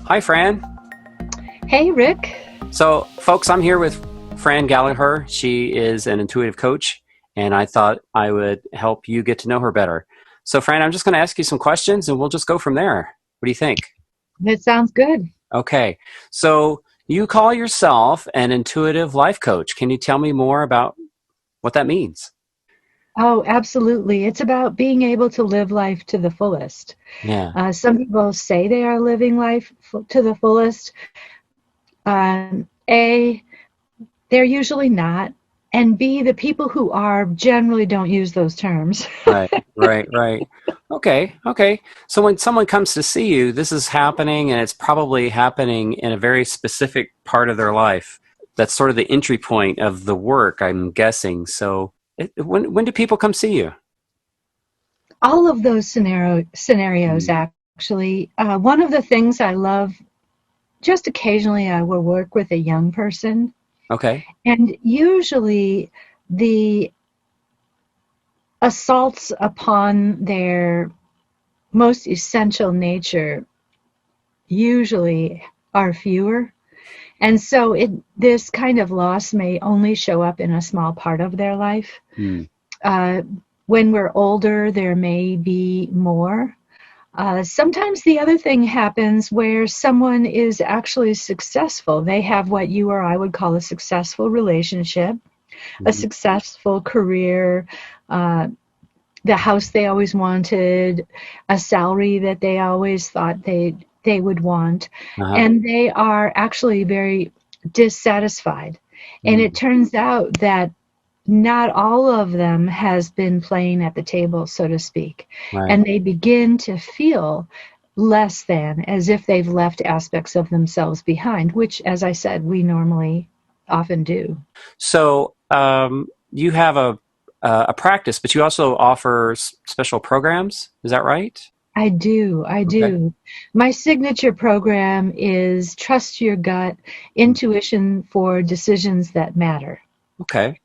Hi, Fran. Hey, Rick. So, folks, I'm here with Fran Gallagher. She is an intuitive coach, and I thought I would help you get to know her better. So, Fran, I'm just going to ask you some questions, and we'll just go from there. What do you think? That sounds good. Okay. So, you call yourself an intuitive life coach. Can you tell me more about what that means? Oh, absolutely. It's about being able to live life to the fullest. Yeah. Some people say they are living life to the fullest. A, they're usually not. And B, the people who are generally don't use those terms. Right, right. Okay. So when someone comes to see you, this is happening, and it's probably happening in a very specific part of their life. That's sort of the entry point of the work, I'm guessing. So when do people come see you? All of those scenarios, Mm. actually. One of the things I love, just occasionally I will work with a young person. Okay. And usually the assaults upon their most essential nature usually are fewer. And so this kind of loss may only show up in a small part of their life. Mm. Uh, when we're older, there may be more. Sometimes the other thing happens where someone is actually successful. They have what you or I would call a successful relationship, a Mhm. successful career, uh, the house they always wanted, a salary that they always thought they would want, Uh-huh. and they are actually very dissatisfied. And it Mm. turns out that not all of them has been playing at the table, so to speak, Right. and they begin to feel less than, as if they've left aspects of themselves behind, which, as I said, we normally often do. So you have a practice, but you also offer special programs. Is that right? I do. I Okay. do. My signature program is Trust Your Gut, Intuition for Decisions That Matter. Okay.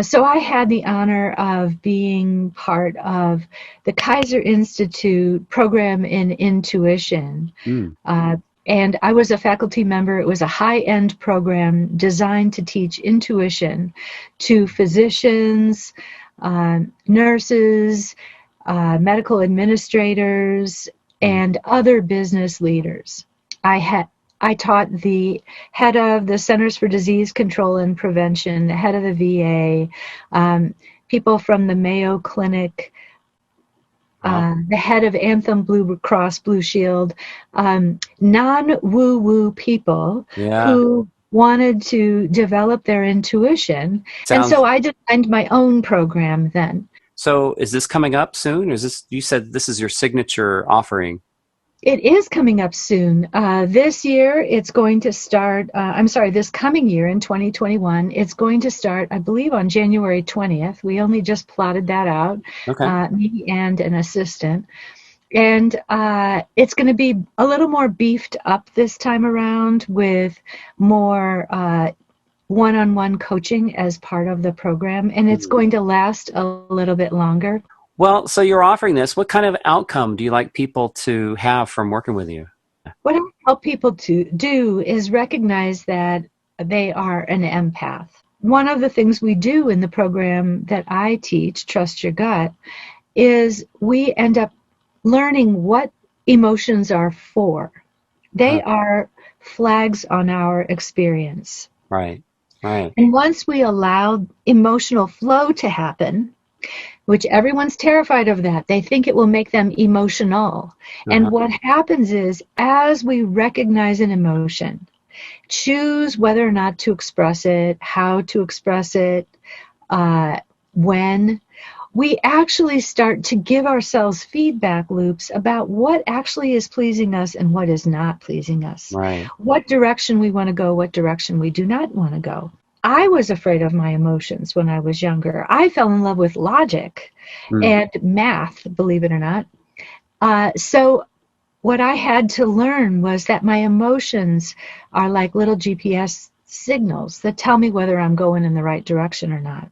So I had the honor of being part of the Kaiser Institute program in intuition. Mm. Uh, and I was a faculty member. It was a high-end program designed to teach intuition to physicians, nurses, medical administrators, Mm. and other business leaders. I had I taught the head of the Centers for Disease Control and Prevention, the head of the VA, people from the Mayo Clinic, Wow. the head of Anthem Blue Cross Blue Shield, non-woo-woo people Yeah. who wanted to develop their intuition. And Sounds so I designed my own program then. so. Is this coming up soon? Or is this, you said this is your signature offering? It is coming up soon. This year, it's going to start. I'm sorry, this coming year in 2021, it's going to start, I believe, on January 20th. We only just plotted that out, Okay. me and an assistant. And it's going to be a little more beefed up this time around with more one-on-one coaching as part of the program. And it's Mm. going to last a little bit longer. Well, so you're offering this. What kind of outcome do you like people to have from working with you? What I help people to do is recognize that they are an empath. One of the things we do in the program that I teach, Trust Your Gut, is we end up learning what emotions are for. Uh, They are flags on our experience. right. Right. And once we allow emotional flow to happen, which everyone's terrified of that. They think it will make them emotional. Uh-huh. And what happens is, as we recognize an emotion, choose whether or not to express it, how to express it, uh, when, we actually start to give ourselves feedback loops about what actually is pleasing us and what is not pleasing us, Right. what direction we want to go, what direction we do not want to go. I was afraid of my emotions when I was younger. I fell in love with logic Mm. and math, believe it or not. So what I had to learn was that my emotions are like little GPS signals that tell me whether I'm going in the right direction or not.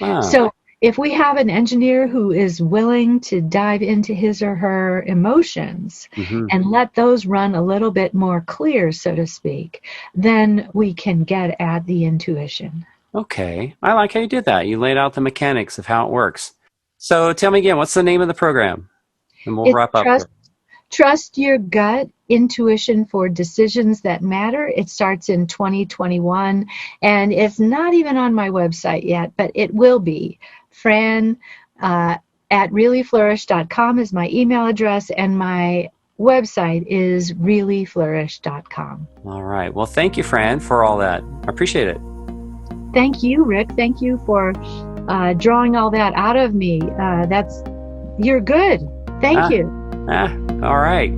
Ah. So if we have an engineer who is willing to dive into his or her emotions Hmm. and let those run a little bit more clear, so to speak, then we can get at the intuition. Okay. I like how you did that. You laid out the mechanics of how it works. So tell me again, what's the name of the program? And we'll It's wrap up here. Trust Your Gut Intuition for Decisions That Matter. It starts in 2021, and it's not even on my website yet, but it will be. Fran at reallyflourish.com is my email address, and my website is reallyflourish.com. All right. Well, thank you, Fran, for all that. I appreciate it. Thank you, Rick. Thank you for drawing all that out of me. You're good. Thank Ah, you. all right.